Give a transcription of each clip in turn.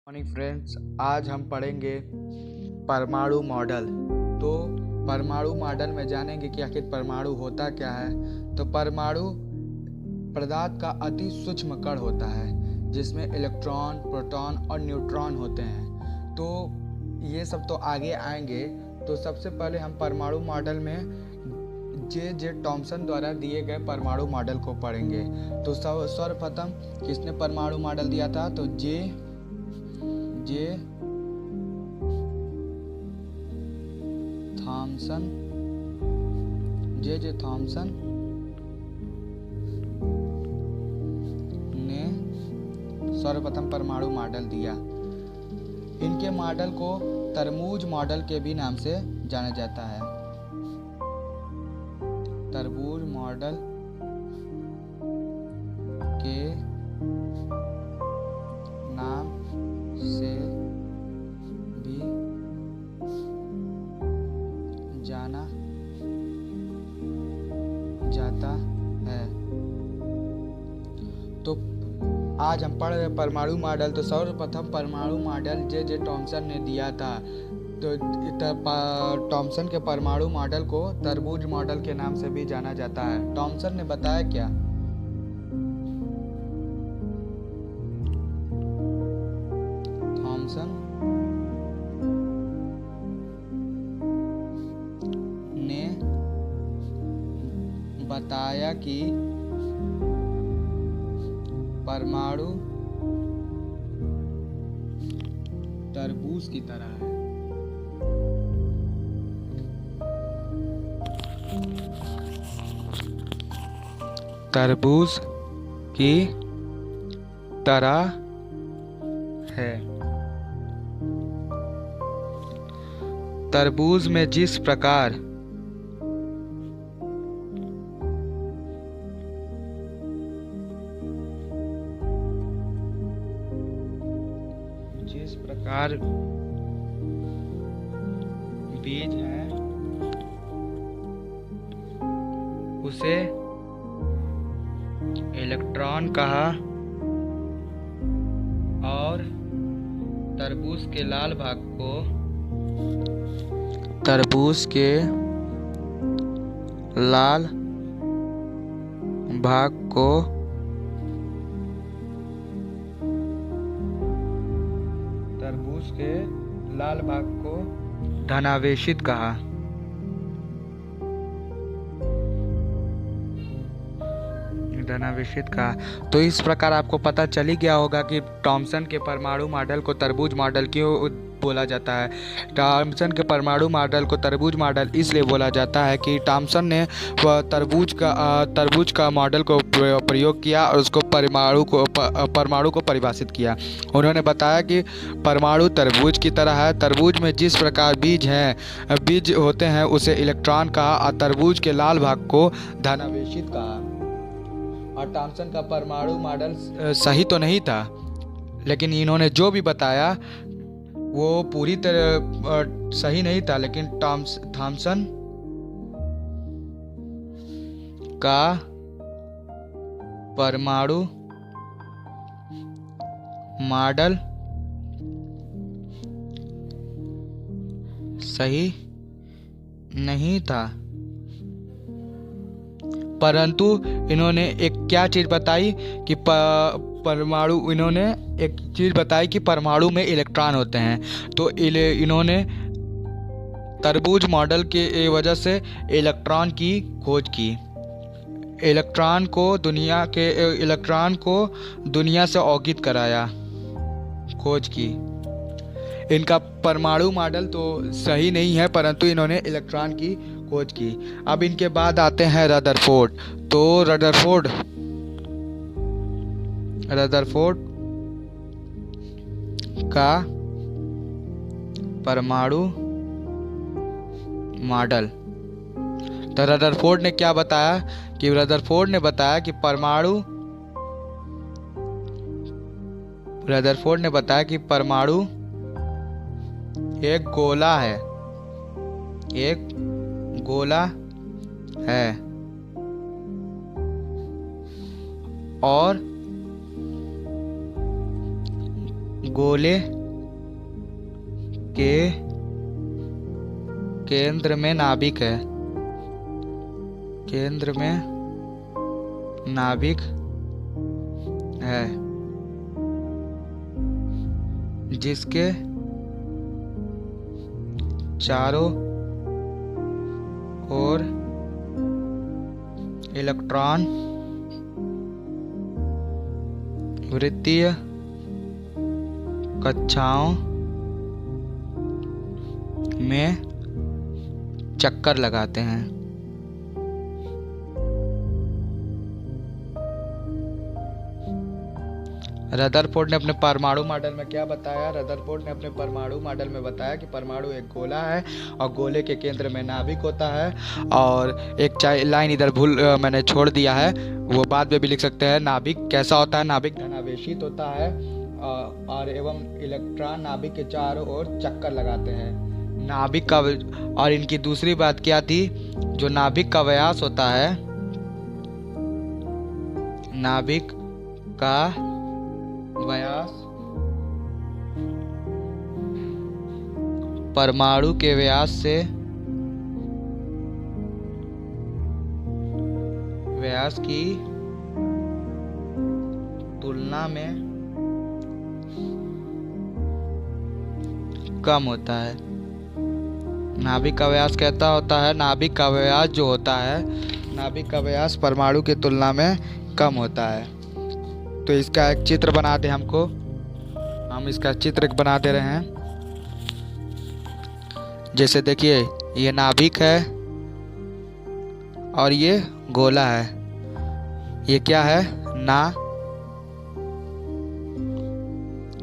Morning friends, आज हम पढ़ेंगे परमाणु मॉडल। तो परमाणु मॉडल में जानेंगे कि आखिर परमाणु होता क्या है। तो परमाणु पदार्थ का अति सूक्ष्म कण होता है जिसमें इलेक्ट्रॉन, प्रोटॉन और न्यूट्रॉन होते हैं। तो ये सब तो आगे आएंगे। तो सबसे पहले हम परमाणु मॉडल में जे टॉमसन द्वारा दिए गए परमाणु मॉडल को पढ़ेंगे। तो सर्वप्रथम किसने परमाणु मॉडल दिया था? तो जे थॉमसन ने सर्वप्रथम परमाणु मॉडल दिया। इनके मॉडल को तरबूज मॉडल के भी नाम से जाना जाता है। तरबूज मॉडल के नाम से भी जाना जाता है। तो आज हम पढ़ रहे परमाणु मॉडल। तो सर्वप्रथम परमाणु मॉडल जे टॉमसन ने दिया था। तो टॉमसन के परमाणु मॉडल को तरबूज मॉडल के नाम से भी जाना जाता है। टॉमसन ने बताया क्या? थॉमसन ने बताया कि परमाणु तरबूज की तरह है। तरबूज की तरह है। तरबूज में जिस प्रकार बीज है उसे इलेक्ट्रॉन कहा और तरबूज के लाल भाग को तरबूज के लाल भाग को धनावेशित कहा। तो इस प्रकार आपको पता चल ही गया होगा कि टॉमसन के परमाणु मॉडल को तरबूज मॉडल क्यों बोला जाता है। टॉमसन के परमाणु मॉडल को तरबूज मॉडल इसलिए बोला जाता है कि टॉमसन ने तरबूज का मॉडल को प्रयोग किया और उसको परमाणु को परिभाषित किया। उन्होंने बताया कि परमाणु तरबूज की तरह है। तरबूज में जिस प्रकार बीज होते हैं उसे इलेक्ट्रॉन कहा और तरबूज के लाल भाग को धनावेशित कहा। और टॉमसन का परमाणु मॉडल सही तो नहीं था, लेकिन इन्होंने जो भी बताया वो पूरी तरह सही नहीं था। लेकिन थॉमसन का परमाणु मॉडल सही नहीं था, परंतु इन्होंने एक क्या चीज़ बताई कि परमाणु में इलेक्ट्रॉन होते हैं। तो इन्होंने तरबूज मॉडल के वजह से इलेक्ट्रॉन की खोज की। इलेक्ट्रॉन को दुनिया से अवगत कराया, खोज की। इनका परमाणु मॉडल तो सही नहीं है, परंतु इन्होंने इलेक्ट्रॉन की खोज की। अब इनके बाद आते हैं रदरफोर्ड। तो रदरफोर्ड का परमाणु मॉडल। तो रदरफोर्ड ने क्या बताया कि परमाणु एक गोला है और गोले के केंद्र में नाभिक है। केंद्र में नाभिक है, जिसके चारों ओर इलेक्ट्रॉन वृत्तीय कक्षाओं में चक्कर लगाते हैं। रदरफोर्ड ने अपने परमाणु मॉडल में क्या बताया? रदरफोर्ड ने अपने परमाणु मॉडल में बताया कि परमाणु एक गोला है और गोले के केंद्र में नाभिक होता है। और एक लाइन इधर मैंने छोड़ दिया है, वो बाद में भी लिख सकते हैं। नाभिक कैसा होता है? नाभिक धनावेशित होता है और एवं इलेक्ट्रॉन नाभिक के चारों ओर चक्कर लगाते हैं। नाभिक का, और इनकी दूसरी बात क्या थी? जो नाभिक का व्यास होता है, नाभिक का व्यास परमाणु के व्यास की तुलना में कम होता है। नाभिक का व्यास कैसा होता है? नाभिक का व्यास जो होता है, नाभिक का व्यास परमाणु की तुलना में कम होता है। तो इसका एक चित्र बना दे हमको, हम इसका चित्र बना दे रहे हैं। जैसे देखिए, ये नाभिक है और ये गोला है। ये क्या है?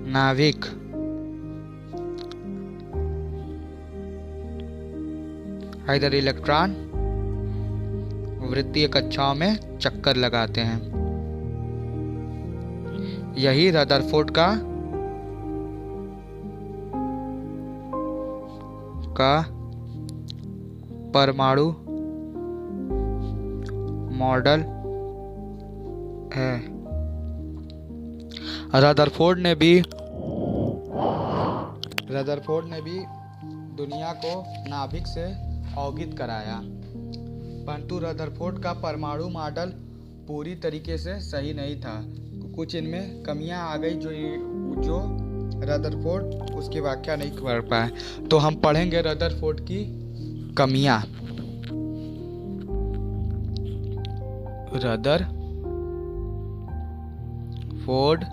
नाभिक। इधर इलेक्ट्रॉन वृत्तीय कक्षाओं में चक्कर लगाते हैं। यही रदरफोर्ड का परमाणु मॉडल है। रदरफोर्ड ने भी दुनिया को नाभिक से अवगत कराया, परंतु रदरफोर्ड का परमाणु मॉडल पूरी तरीके से सही नहीं था। कुछ इनमें कमियां आ गई जो रदरफोर्ड उसकी व्याख्या नहीं कर पाए। तो हम पढ़ेंगे रदरफोर्ड की कमियां। रदरफोर्ड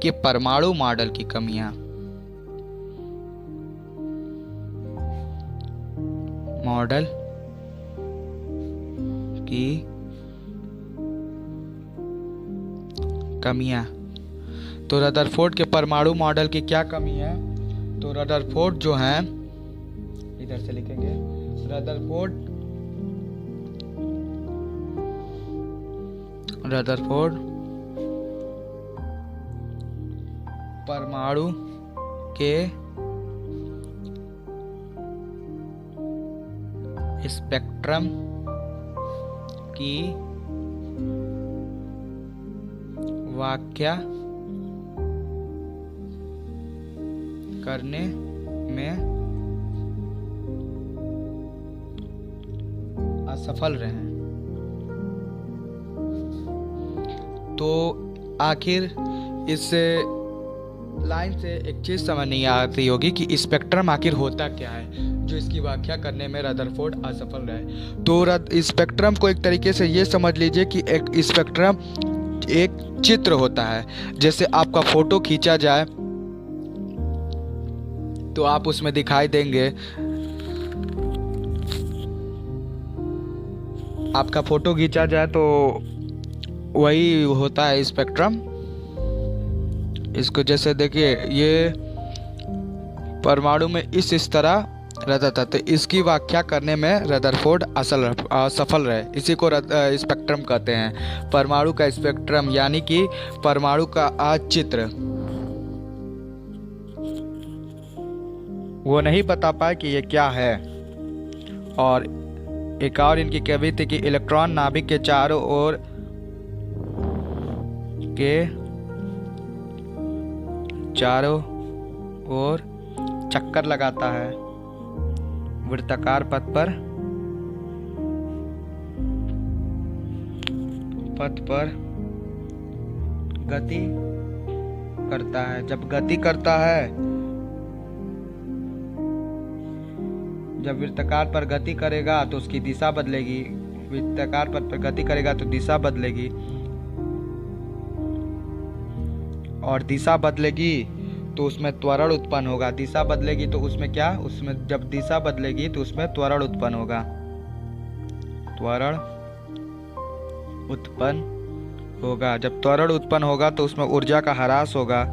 के परमाणु मॉडल की कमियां। मॉडल की कमियां। तो रदरफोर्ड के परमाणु मॉडल की क्या कमी है? तो रदरफोर्ड जो है, इधर से लिखेंगे, रदरफोर्ड परमाणु के स्पेक्ट्रम की व्याख्या करने में असफल रहे। तो आखिर इस लाइन से एक चीज समझ नहीं आती होगी कि स्पेक्ट्रम आखिर होता क्या है, जो इसकी व्याख्या करने में रदरफोर्ड असफल रहे। तो स्पेक्ट्रम को एक तरीके से ये समझ लीजिए कि एक स्पेक्ट्रम एक चित्र होता है। जैसे आपका फोटो खींचा जाए तो आप उसमें दिखाई देंगे, आपका फोटो खींचा जाए तो वही होता है स्पेक्ट्रम। इसको जैसे देखिए, ये परमाणु में इस तरह रहता था, तो इसकी व्याख्या करने में रदरफोर्ड असफल रहे। इसी को स्पेक्ट्रम कहते हैं, परमाणु का स्पेक्ट्रम, यानी कि परमाणु का चित्र। वो नहीं बता पाए कि ये क्या है। और एक और इनकी कमी थी कि इलेक्ट्रॉन नाभिक के चारों ओर के चारों ओर चक्कर लगाता है, वृत्ताकार पथ पर गति करता है। जब गति करता है, जब वृत्ताकार पर गति करेगा तो उसकी दिशा बदलेगी, वृत्ताकार पथ पर गति करेगा तो दिशा बदलेगी, और दिशा बदलेगी तो उसमें त्वरण उत्पन्न होगा। दिशा बदलेगी तो उसमें क्या, उसमें जब दिशा बदलेगी तो उसमें त्वरण उत्पन्न होगा, त्वरण उत्पन्न होगा। जब त्वरण उत्पन्न होगा तो उसमें ऊर्जा का ह्रास होगा।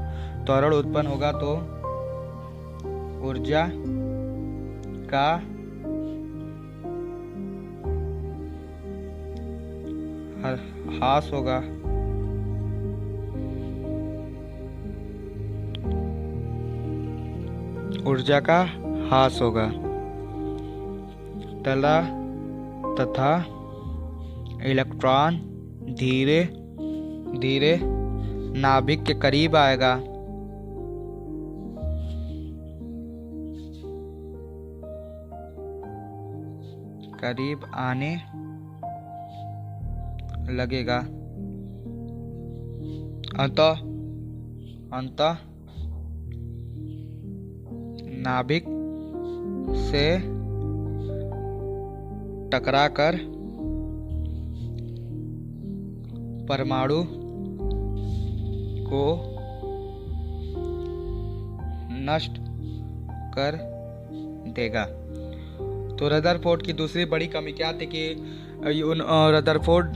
त्वरण उत्पन्न होगा तो ऊर्जा का ह्रास होगा। ऊर्जा का ह्रास होगा तथा इलेक्ट्रॉन धीरे धीरे नाभिक के करीब आएगा। करीब आने लगेगा। अंतः नाभिक से टकराकर परमाणु को नष्ट कर देगा। तो रदरफोर्ड की दूसरी बड़ी कमी क्या थी कि रदरफोर्ड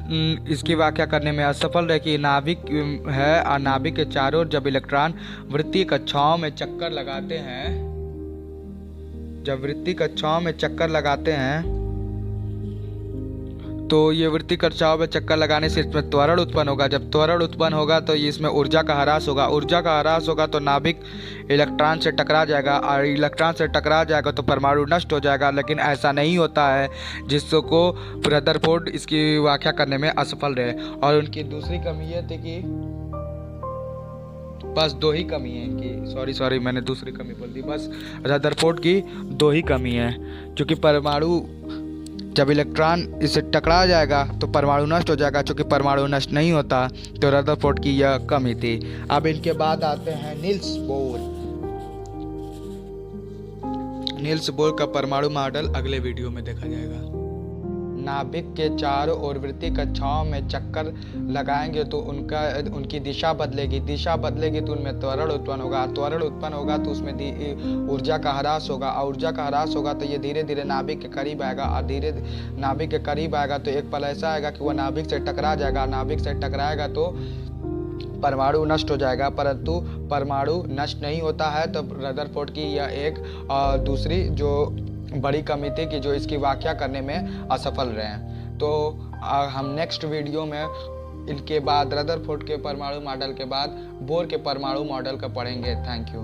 इसकी व्याख्या करने में असफल रहे कि नाभिक है और नाभिक के चारों ओर जब इलेक्ट्रॉन वृत्तीय कक्षाओं में चक्कर लगाते हैं, जब वृत्तीय कक्षाओं में चक्कर लगाते हैं तो ये वृत्तीय कक्षाओं में चक्कर लगाने से इसमें त्वरण उत्पन्न होगा। जब त्वरण उत्पन्न होगा तो इसमें ऊर्जा का ह्रास होगा। ऊर्जा का ह्रास होगा तो नाभिक इलेक्ट्रॉन से टकरा जाएगा, और इलेक्ट्रॉन से टकरा जाएगा तो परमाणु नष्ट हो जाएगा। लेकिन ऐसा नहीं होता है, जिसको रदरफोर्ड इसकी व्याख्या करने में असफल रहे। और उनकी दूसरी कमी ये थी कि बस दो ही कमी है इनकी, सॉरी मैंने दूसरी कमी बोल दी। बस रदरफोर्ड की दो ही कमी है, क्योंकि परमाणु जब इलेक्ट्रॉन इससे टकरा जाएगा तो परमाणु नष्ट हो जाएगा। चूँकि परमाणु नष्ट नहीं होता तो रदरफोर्ड की यह कमी थी। अब इनके बाद आते हैं नील्स बोर। नील्स बोर का परमाणु मॉडल अगले वीडियो में देखा जाएगा। नाभिक के चारों ओर वृत्तीय कक्षाओं में चक्कर लगाएंगे तो उनकी दिशा बदलेगी। दिशा बदलेगी तो उनमें त्वरण उत्पन्न होगा। त्वरण उत्पन्न होगा तो उसमें ऊर्जा का ह्रास होगा। और ऊर्जा का ह्रास होगा तो ये धीरे धीरे नाभिक के करीब आएगा। और धीरे नाभिक के करीब आएगा तो एक पल ऐसा आएगा कि वह नाभिक से टकरा जाएगा। नाभिक से टकराएगा तो परमाणु नष्ट हो जाएगा, परंतु परमाणु नष्ट नहीं होता है। तो रदरफोर्ड की यह एक दूसरी जो बड़ी कमी थी कि जो इसकी व्याख्या करने में असफल रहे। तो हम नेक्स्ट वीडियो में इनके बाद रदरफोर्ड के परमाणु मॉडल के बाद बोर के परमाणु मॉडल का पढ़ेंगे। Thank you.